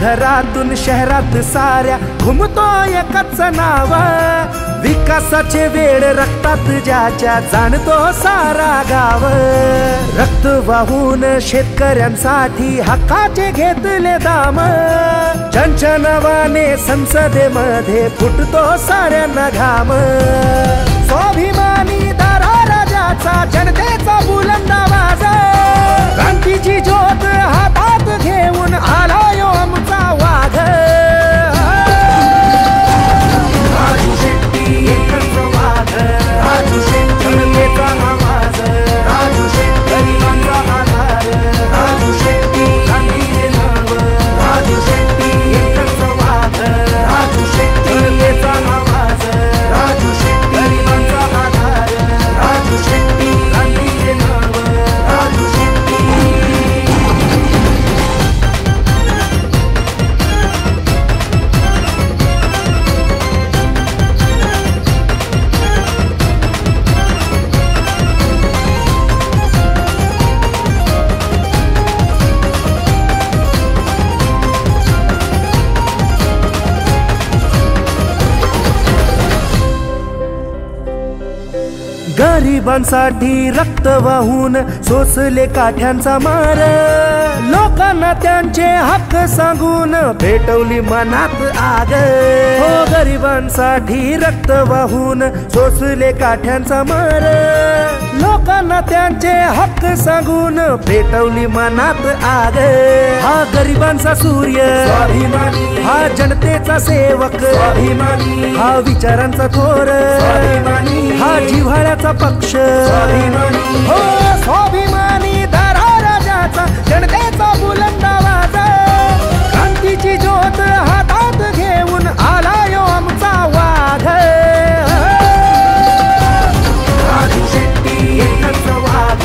घरातून शहरात साऱ्या घुमतो एकच नाव, विकासाचे वेळ रक्तात ज्याच्या जाणतो सारा गाव। रक्त वाहून शेतकऱ्यांसाठी हक्काचे घेतले दाम, ज्यांच्या नावाने संसदेमध्ये फुटतो साऱ्यांना घाम। स्वाभिमानी दारा राजाचा जनतेचा बुलंद आवाज, क्रांतीची ज्योत हातात घेऊन आला यो आमचा वाघ। राजू शेट्टी एकच वाघ, राजू शेट्टी जनतेचा आवाज, राजू शेट्टी गरिबांचा आधार, राजू शेट्टी क्रांतीचे नाव, राजू शेट्टी एकच वाघ, राजू शेट्टी जनतेचा आवाज, राजू शेट्टी गरिबांचा आधार, राजू शेट्टी क्रांतीचे नाव, राजू शेट्टी। गरिबांसाठी रक्त वाहून सोसले काठ्यांचा मार, लोकांना त्यांचे हक्क सांगून पेटवली मनात आग। हो गरिबांसाठी रक्त वाहून सोसले काठ्यांचा मार, लोकांना त्यांचे हक्क सांगून पेटवली मनात आग। हा गरिबांचा सूर्य स्वाभिमानी, हा जनतेचा सेवक स्वाभिमानी, हा विचारांचा थोर स्वाभिमानी, हा जिव्हाळ्याचा पक्ष स्वाभिमानी। हो स्वाभिमानी दारा राजाचा जनतेचा बुलंद आवाज, क्रांतीची ज्योत हातात घेऊन आला यो आमचा वाघ। राजू शेट्टी एकच वाघ,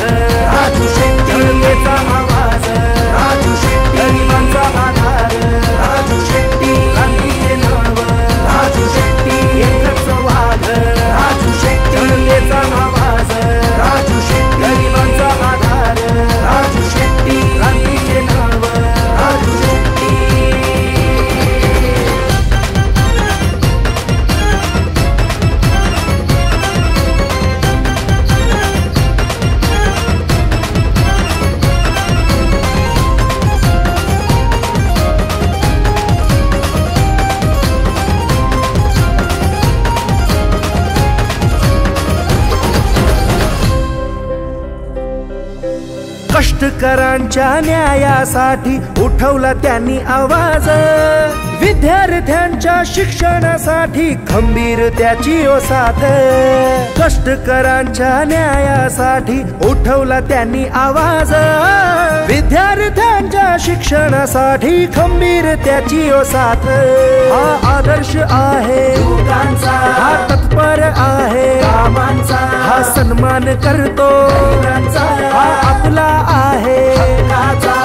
राजू शेट्टी जनतेचा आवाज, राजू शेट्टी गरिबांचा आधार, राजू शेट्टी क्रांतीचे नाव, राजू शेट्टी एकच वाघ, राजू शेट्टी जनतेचा आवाज, राजू शेट्टी गरिबांचा आधार, राजू शेट्टी क्रांतीचे नाव, राजू शेट्टी। कष्टकरांच्या न्यायासाठी उठवला त्यांनी आवाज, विद्यार्थ्यांच्या शिक्षणासाठी खंबीर त्याची ओ साथ। कष्टकरांच्या न्यायासाठी उठवला त्यांनी आवाज, विद्यार्थ्यांच्या शिक्षणासाठी खंबीर त्याची ओ साथ। हा आदर्श आहे युगांचा, हा तत्पर आहे कामांचा, हा सन्मान करतो हा आपला आहे हक्काचा।